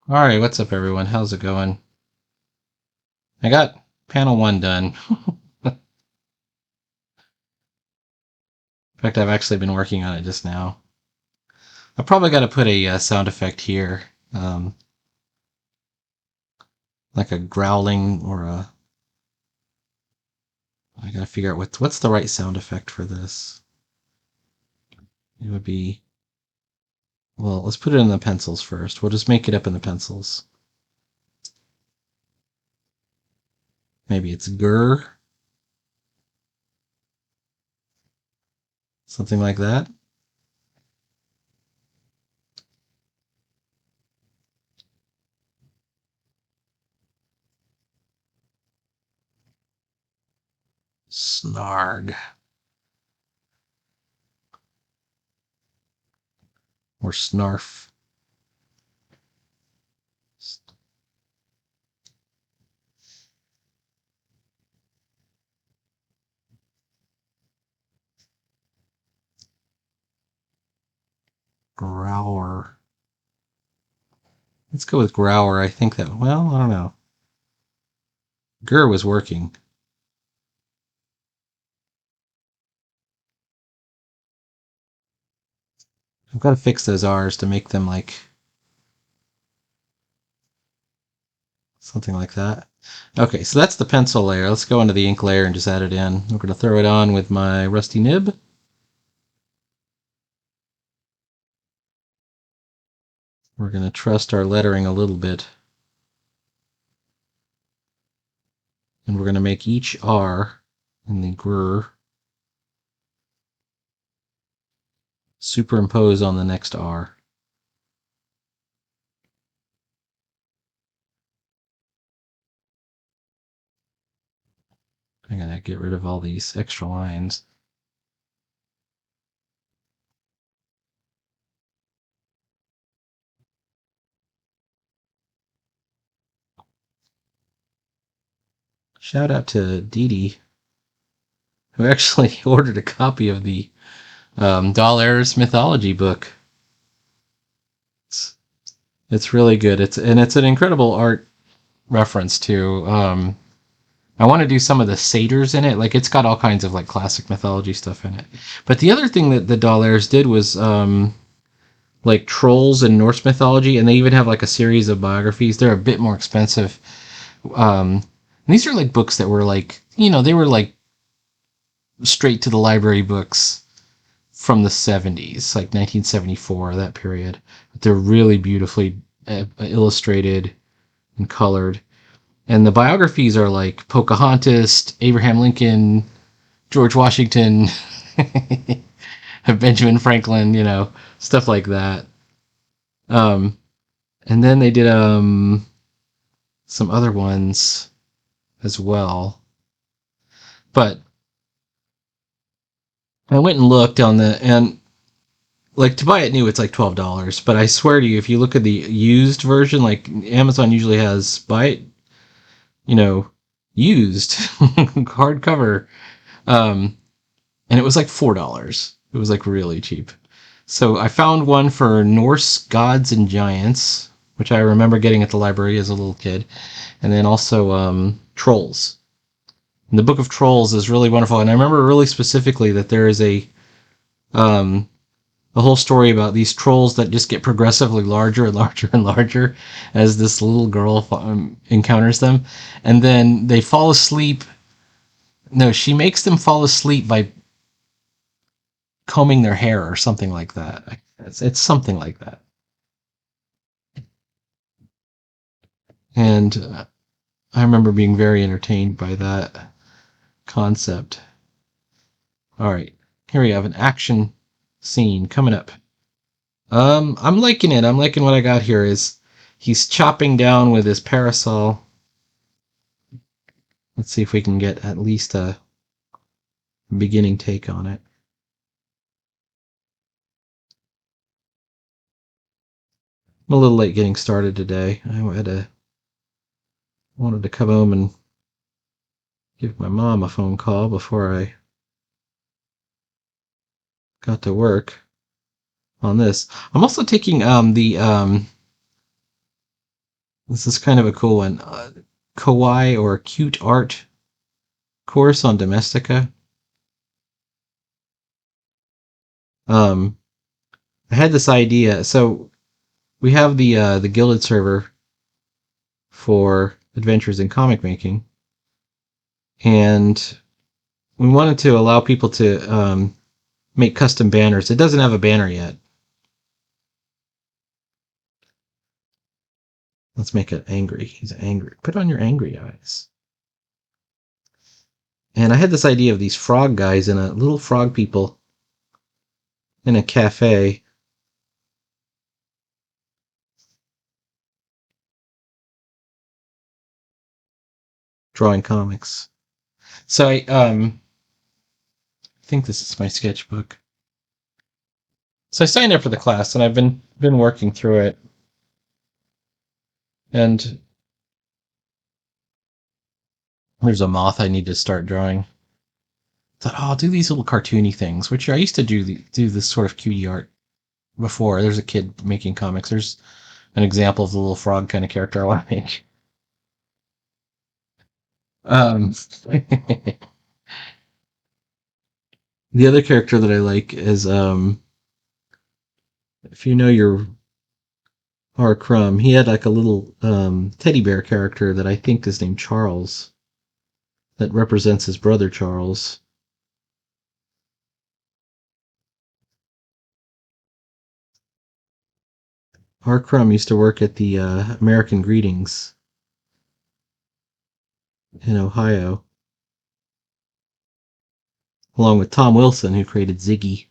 Alright, what's up everyone? How's it going? I got panel 1 done. In fact, I've actually been working on it just now. I probably got to put a sound effect here. Like a growling or a... I gotta figure out what's the right sound effect for this. It would be... Well, let's put it in the pencils first. We'll just make it up in the pencils. Maybe it's grr. Something like that. Snarg. Or snarf. Growler. Let's go with growler. I think that... Well, I don't know. Grr was working. I've got to fix those R's to make them like something like that. Okay, so that's the pencil layer. Let's go into the ink layer and just add it in. I'm going to throw it on with my rusty nib. We're going to trust our lettering a little bit. And we're going to make each R in the grr superimpose on the next R. I'm going to get rid of all these extra lines. Shout out to Dee Dee, who actually ordered a copy of the Doll-Eris mythology book. It's really good. It's an incredible art reference to. I want to do some of the satyrs in it. Like it's got all kinds of like classic mythology stuff in it. But the other thing that the Doll-Eris did was like trolls in Norse mythology, and they even have like a series of biographies. They're a bit more expensive. And these are like books that were like, they were like straight to the library books from the 70s, like 1974, that period. But they're really beautifully illustrated and colored. And the biographies are like Pocahontas, Abraham Lincoln, George Washington, Benjamin Franklin, stuff like that. Um, and then they did some other ones as well. But I went and looked and like to buy it new, it's like $12. But I swear to you, if you look at the used version, like Amazon usually has buy it, used hardcover. And it was like $4. It was like really cheap. So I found one for Norse Gods and Giants, which I remember getting at the library as a little kid, and then also Trolls. And the Book of Trolls is really wonderful, and I remember really specifically that there is a whole story about these trolls that just get progressively larger and larger and larger as this little girl encounters them, and then they fall asleep. No, she makes them fall asleep by combing their hair or something like that. It's something like that. And I remember being very entertained by that concept. All right, here we have an action scene coming up. I'm liking it. I'm liking what I got here. Is he's chopping down with his parasol. Let's see if we can get at least a beginning take on it. I'm a little late getting started today. I wanted to come home and give my mom a phone call before I got to work on this. I'm also taking the This is kind of a cool one. Kawaii or Cute Art course on Domestika. I had this idea. So we have the Guilded server for Adventures in Comic Making, and we wanted to allow people to make custom banners. It doesn't have a banner yet. Let's make it angry. He's angry. Put on your angry eyes. And I had this idea of these frog guys and a little frog people in a cafe. Drawing comics. So I think this is my sketchbook. So I signed up for the class and I've been working through it. And there's a moth I need to start drawing. Thought, oh, I'll do these little cartoony things, which I used to do this sort of cutie art before. There's a kid making comics. There's an example of the little frog kind of character I want to make. The other character that I like is if you know your R. Crumb, he had like a little teddy bear character that I think is named Charles, that represents his brother Charles. R. Crumb used to work at the American Greetings in Ohio, along with Tom Wilson, who created Ziggy.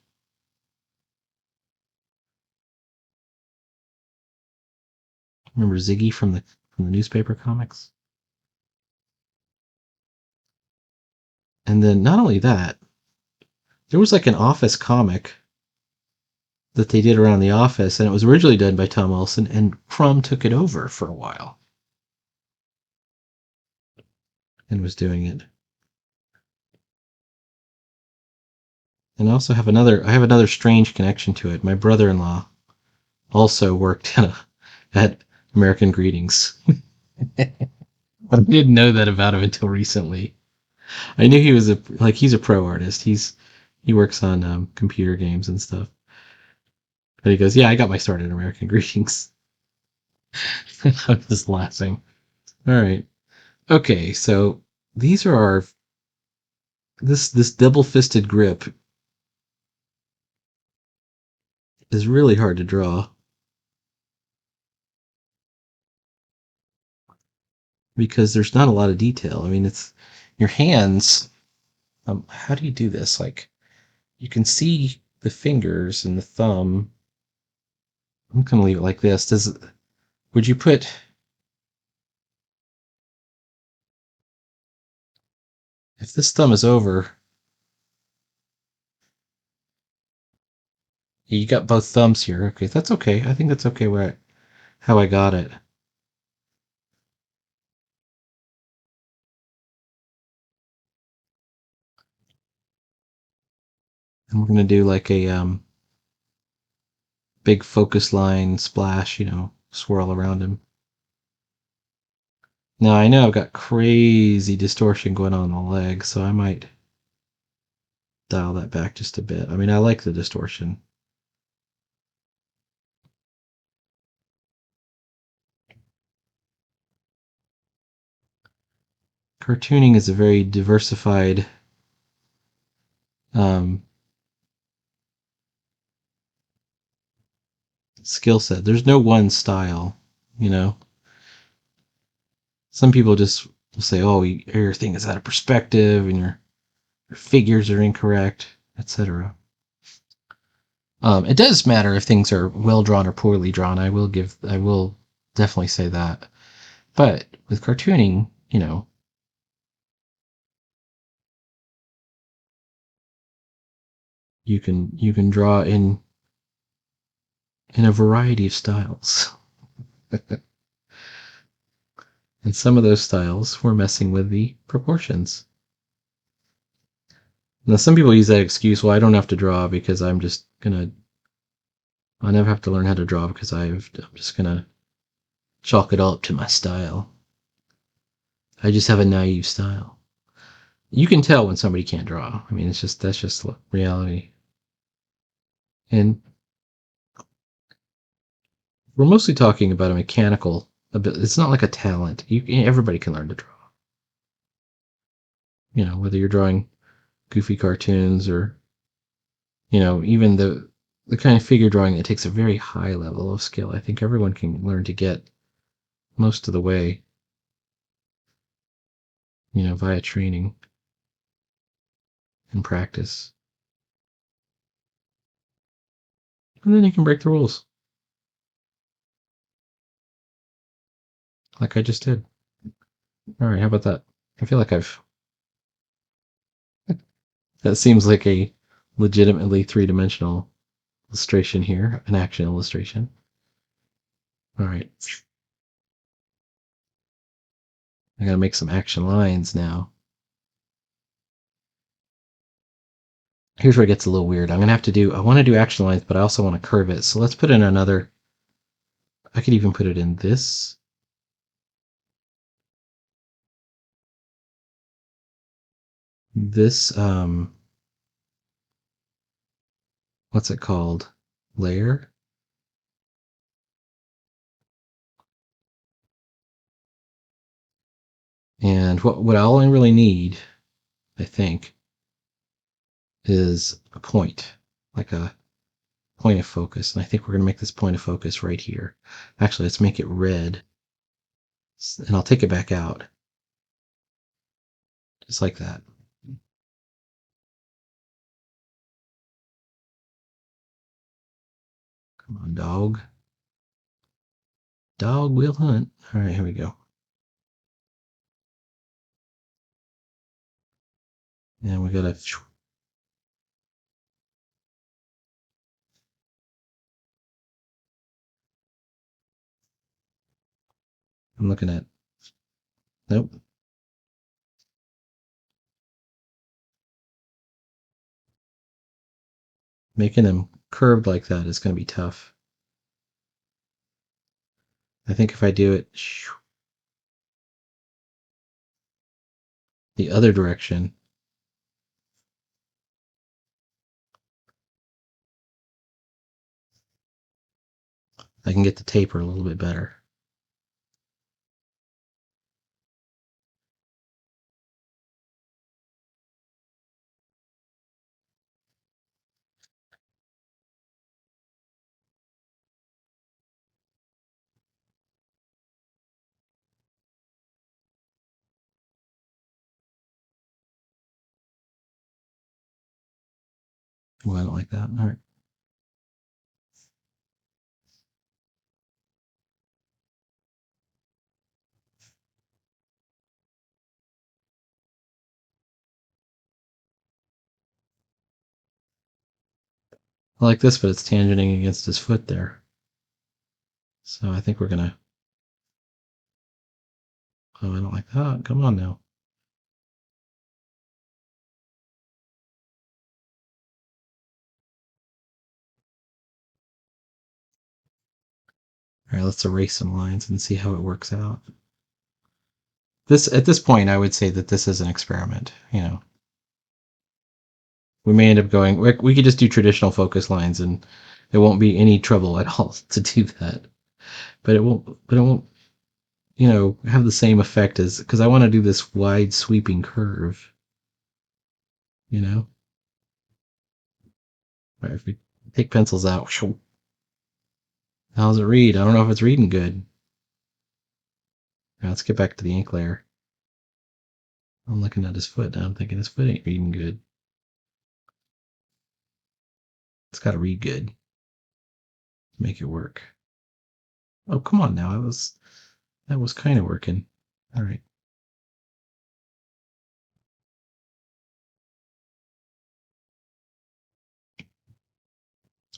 Remember Ziggy from the newspaper comics? And then not only that, there was like an Office comic that they did around the office, and it was originally done by Tom Wilson, and Crumb took it over for a while and was doing it. And I also have another strange connection to it. My brother-in-law also worked at American Greetings. But I didn't know that about him until recently. I knew he was he's a pro artist. He works on computer games and stuff. But he goes, yeah, I got my start at American Greetings. I was just laughing. All right. Okay, so these are our this double-fisted grip is really hard to draw because there's not a lot of detail. I mean, it's your hands. How do you do this? Like, you can see the fingers and the thumb. I'm gonna leave it like this. Would you put? If this thumb is over, you got both thumbs here. Okay, that's okay. I think that's okay how I got it. And we're gonna do like a big focus line splash, swirl around him. Now I know I've got crazy distortion going on the leg, so I might dial that back just a bit. I mean, I like the distortion. Cartooning is a very diversified skill set. There's no one style, Some people just will say, oh, your thing is out of perspective and your figures are incorrect, etc. It does matter if things are well drawn or poorly drawn. I will definitely say that. But with cartooning, you can draw in a variety of styles. And some of those styles were messing with the proportions. Now, some people use that excuse, well, I don't have to draw because I never have to learn how to draw because I'm just gonna chalk it all up to my style. I just have a naive style. You can tell when somebody can't draw. I mean, that's just reality. And we're mostly talking about a mechanical ability. It's not like a talent. Everybody can learn to draw. Whether you're drawing goofy cartoons or even the kind of figure drawing that takes a very high level of skill. I think everyone can learn to get most of the way, via training and practice. And then you can break the rules. Like I just did. All right, how about that? I feel like that seems like a legitimately three-dimensional illustration here, an action illustration. All right. I gotta make some action lines now. Here's where it gets a little weird. I want to do action lines, but I also want to curve it. So let's put in another, I could even put it in this. This, what's it called? Layer. And what I only really need, I think, is a point, like a point of focus. And I think we're going to make this point of focus right here. Actually, let's make it red. And I'll take it back out. Just like that. Come on, dog. Dog will hunt. All right, here we go. And we got to. I'm looking at. Nope. Making them curved like that is going to be tough. I think if I do it the other direction, I can get the taper a little bit better. Well, I don't like that. All right. I like this, but it's tangenting against his foot there. So I think we're going to... Oh, I don't like that. Come on now. All right, let's erase some lines and see how it works out. At this point, I would say that this is an experiment. We may end up going. We could just do traditional focus lines, and there won't be any trouble at all to do that. But it won't. Have the same effect as, because I want to do this wide sweeping curve. All right, if we take pencils out, how does it read? I don't know if it's reading good. Now let's get back to the ink layer. I'm looking at his foot now. I'm thinking his foot ain't reading good. It's got to read good. Make it work. Oh, come on now. That was kind of working. All right.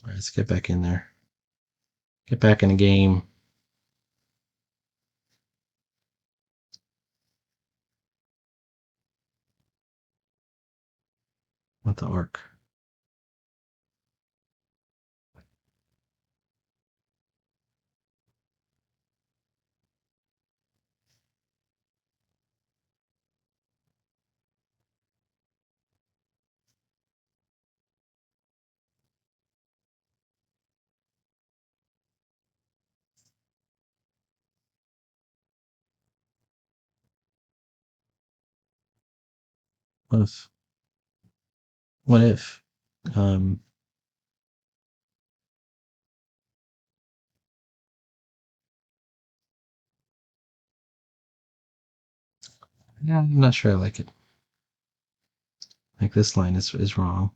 All right, let's get back in there. Get back in the game. Want the arc. What if? Um, yeah, I'm not sure I like it. Like this line is wrong.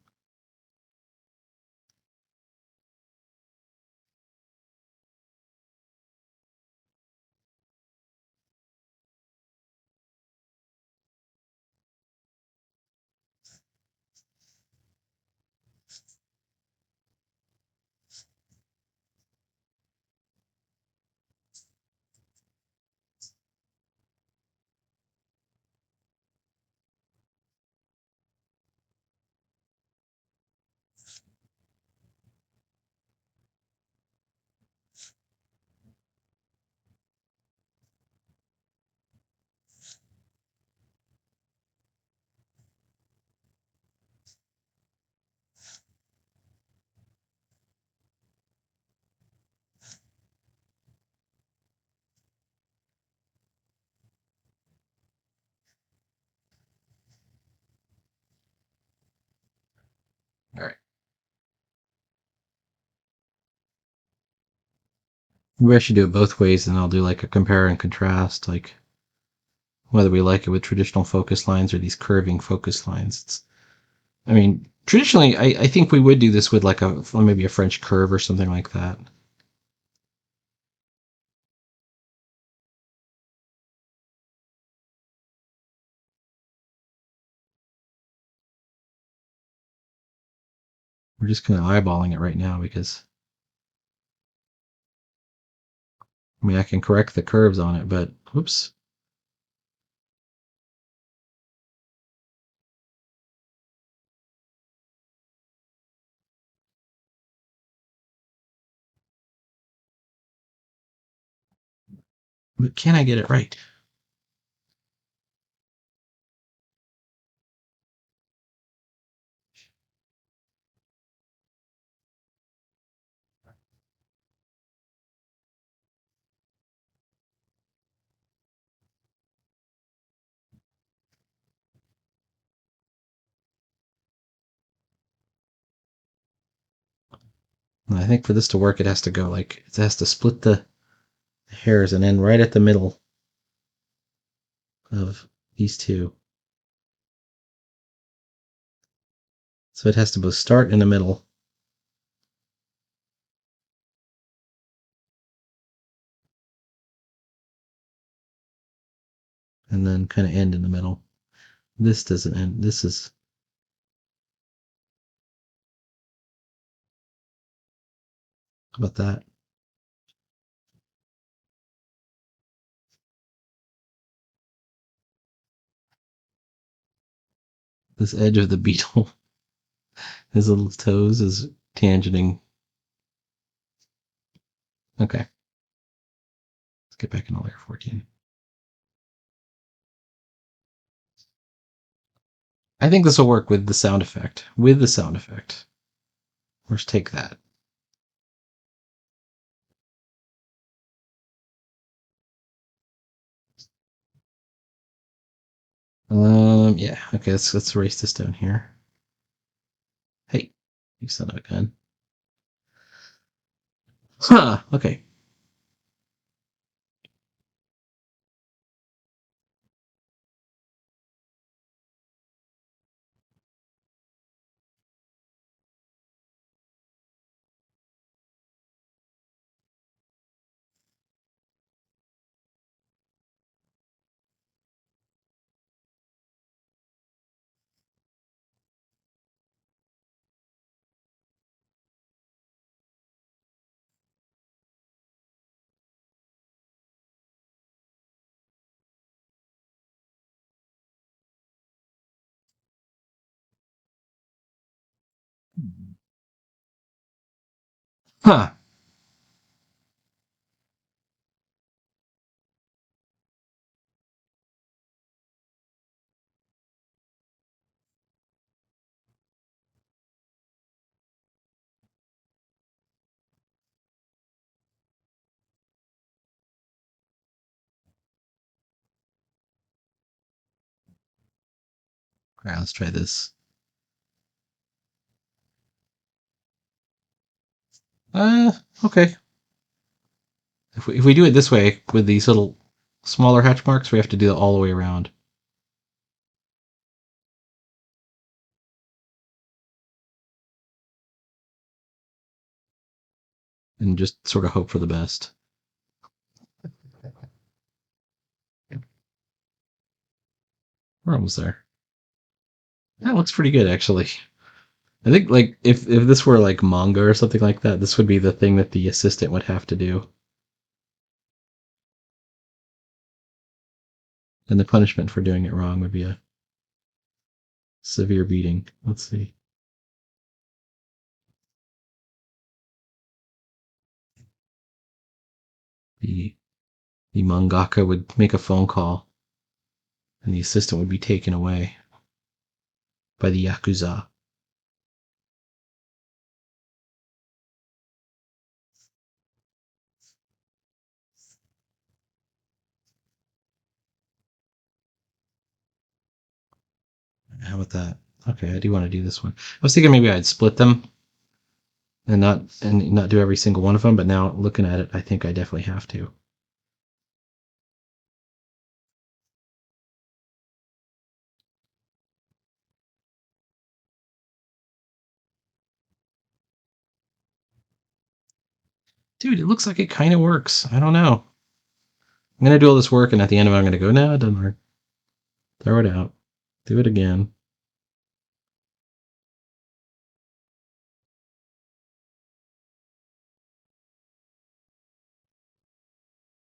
All right. Maybe I should do it both ways, and I'll do like a compare and contrast, like whether we like it with traditional focus lines or these curving focus lines. I mean, traditionally, I think we would do this with like maybe a French curve or something like that. We're just kind of eyeballing it right now because I mean I can correct the curves on it, but whoops. But can I get it right? And I think for this to work, it has to go like it has to split the hairs and end right at the middle of these two. So it has to both start in the middle and then kind of end in the middle. This doesn't end. This is how about that. This edge of the beetle, his little toes is tangenting. Okay, let's get back into layer 14. I think this will work with the sound effect. With the sound effect. Let's take that. Yeah. Okay, let's erase this down here. Hey, you son of a gun. Huh. Okay. Huh. Alright, let's try this. Okay. If we do it this way, with these little smaller hatch marks, we have to do it all the way around. And just sort of hope for the best. We're almost there. That looks pretty good, actually. I think, like, if this were like manga or something like that, this would be the thing that the assistant would have to do. And the punishment for doing it wrong would be a severe beating. Let's see. The the mangaka would make a phone call, and the assistant would be taken away by the yakuza. How about that? Okay, I do want to do this one. I was thinking maybe I'd split them and not do every single one of them, but now looking at it, I think I definitely have to. Dude, it looks like it kind of works. I don't know. I'm gonna do all this work, and at the end of it, I'm gonna go, no, it doesn't work. Throw it out. Do it again.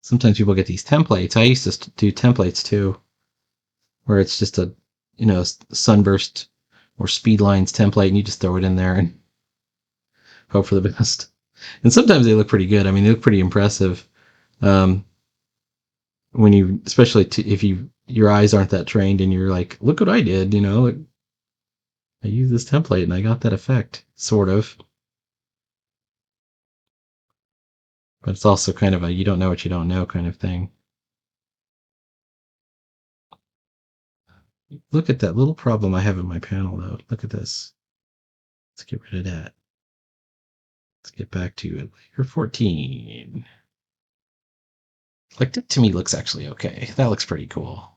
Sometimes people get these templates. I used to do templates too, where it's just a, sunburst or speed lines template, and you just throw it in there and hope for the best. And sometimes they look pretty good. I mean, they look pretty impressive. Um, when you, especially if your eyes aren't that trained, and you're like, look what I did. Like, I used this template and I got that effect, sort of. But it's also kind of a you don't know what you don't know kind of thing. Look at that little problem I have in my panel, though. Look at this. Let's get rid of that. Let's get back to layer 14. Like, that to me looks actually okay. That looks pretty cool.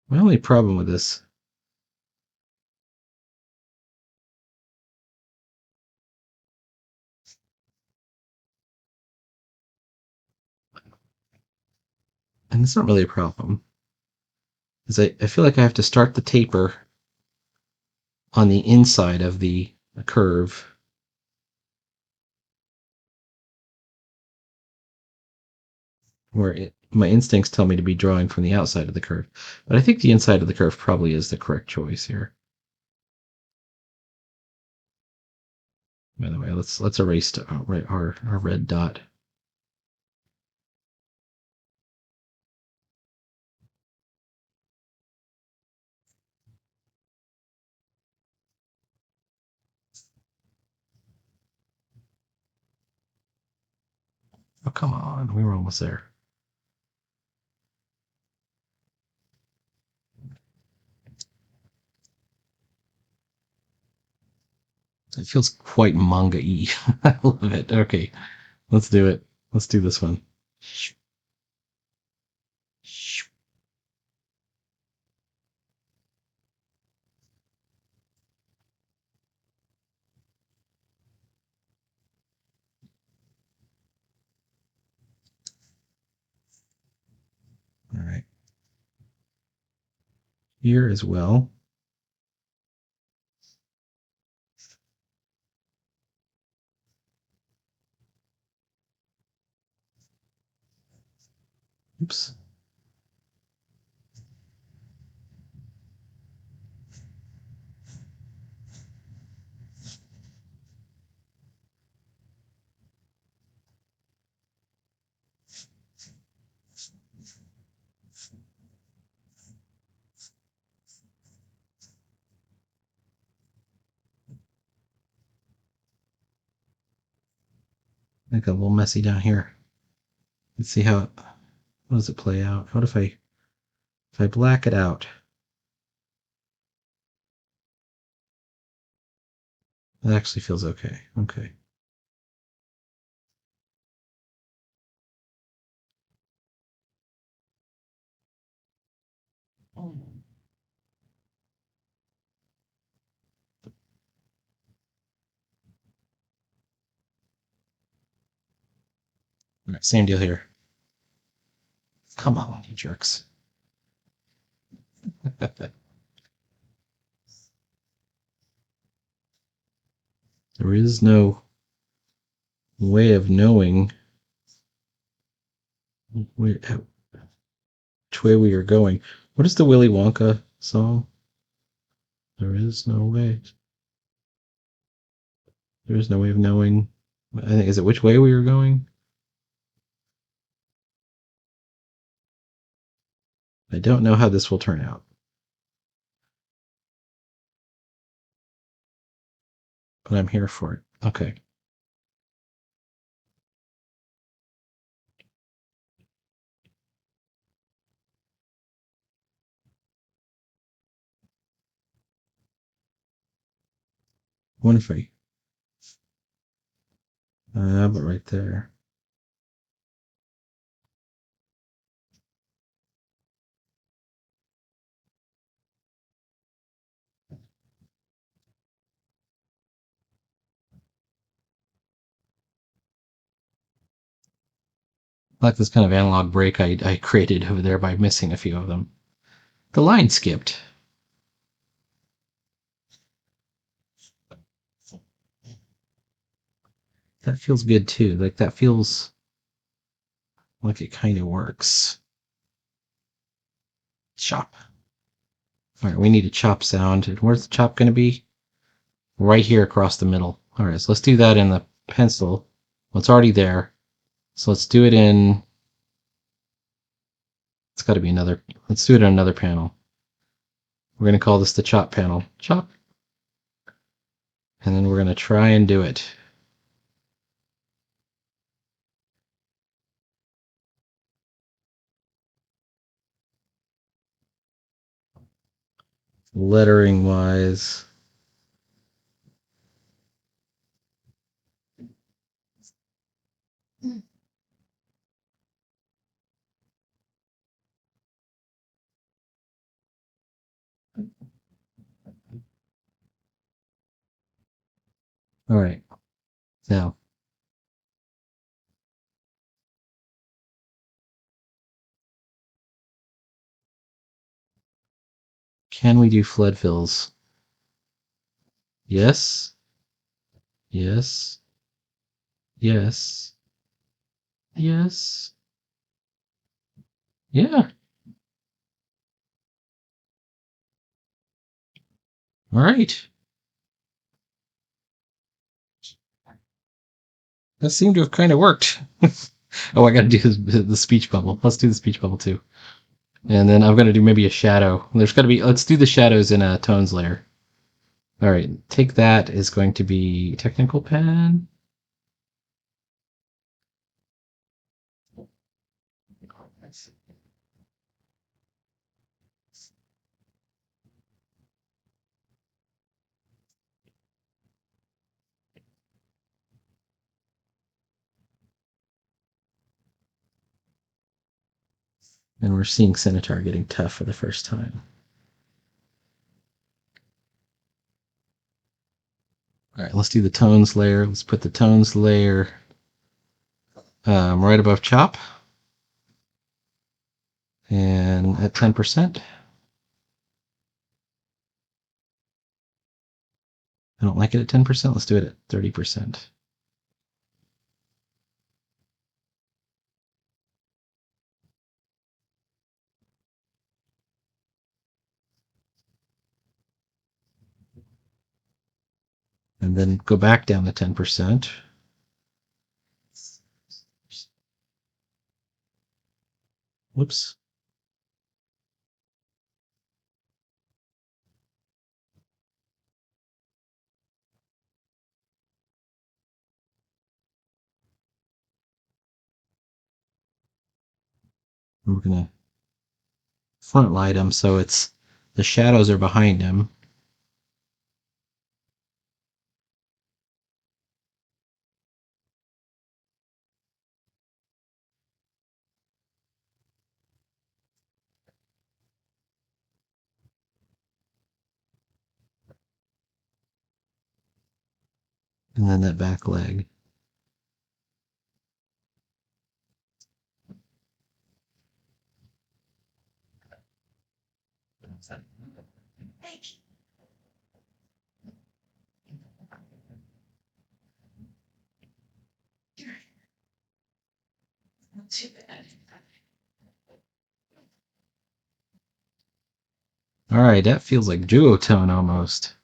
My only problem with this, and it's not really a problem, is I feel like I have to start the taper on the inside of the curve. My instincts tell me to be drawing from the outside of the curve. But I think the inside of the curve probably is the correct choice here. By the way, let's erase our red dot. Oh, come on. We were almost there. It feels quite manga-y. I love it. Okay, let's do it. Let's do this one. All right. Here as well. Oops. I got a little messy down here. Let's see how How does it play out? What if I black it out? It actually feels okay. Okay. All right, same deal here. Come on, you jerks. There is no way of knowing which way we are going. What is the Willy Wonka song? There is no way. There is no way of knowing. I think, is it which way we are going? I don't know how this will turn out, but I'm here for it. Okay. One free. But right there. I like this kind of analog break I created over there by missing a few of them. The line skipped. That feels good too. Like that feels like it kind of works. Chop. All right, we need a chop sound. And where's the chop going to be? Right here across the middle. All right, so let's do that in the pencil. Well, it's already there. So let's do it in. It's got to be another. Let's do it in another panel. We're going to call this the chop panel. Chop. And then we're going to try and do it. Lettering wise. All right. Now, can we do flood fills? Yes. Yes. Yes. Yes. Yeah. All right. That seemed to have kind of worked. Oh, I got to do the speech bubble. Let's do the speech bubble too. And then I'm going to do maybe a shadow. There's got to be, let's do the shadows in a tones layer. All right. Take that is going to be technical pen. And we're seeing Scimitar getting tough for the first time. All right, let's do the tones layer. Let's put the tones layer right above chop and at 10%. I don't like it at 10%. Let's do it at 30%. And then go back down to 10%. Whoops. We're going to front light him so it's the shadows are behind him. And then that back leg. Not too bad. All right, that feels like duotone almost.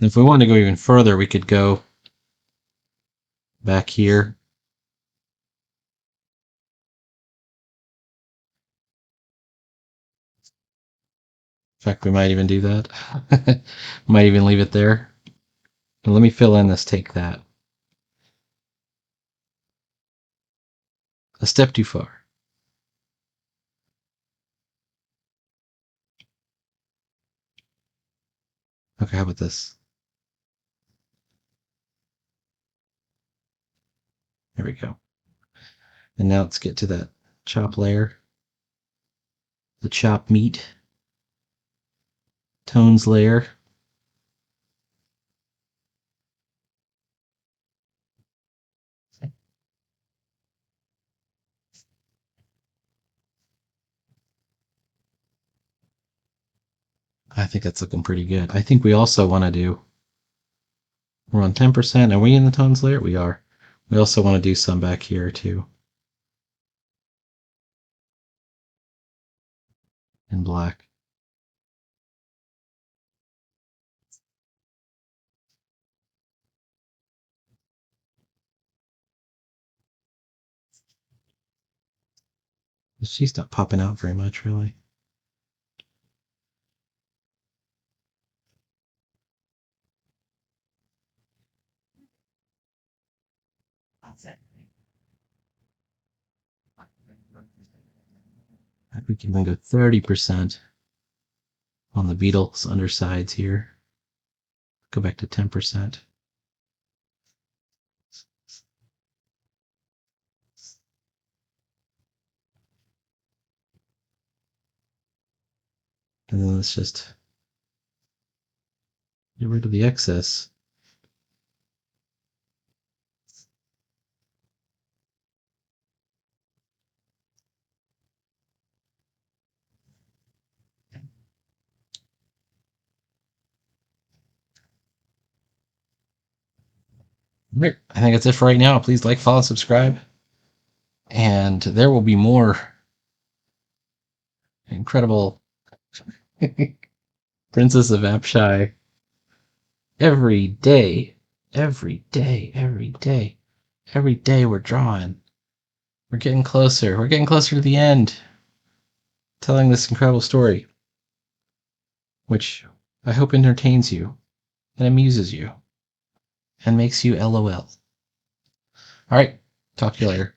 And if we want to go even further, we could go back here. In fact, we might even do that. Might even leave it there. And let me fill in this take that. A step too far. Okay, how about this? There we go. And now let's get to that chop layer. The chop meat. Tones layer. I think that's looking pretty good. I think we also want to do, we're on 10%. Are we in the tones layer? We are. We also want to do some back here too. In black. She's not popping out very much, really. We can even go 30% on the beetle's undersides here. Go back to 10%. And then let's just get rid of the excess. Right. I think that's it for right now. Please like, follow, subscribe. And there will be more incredible Princess of Apshai every day. Every day. Every day. Every day we're drawing. We're getting closer. We're getting closer to the end. Telling this incredible story. Which I hope entertains you and amuses you and makes you LOL. All right. Talk to you later.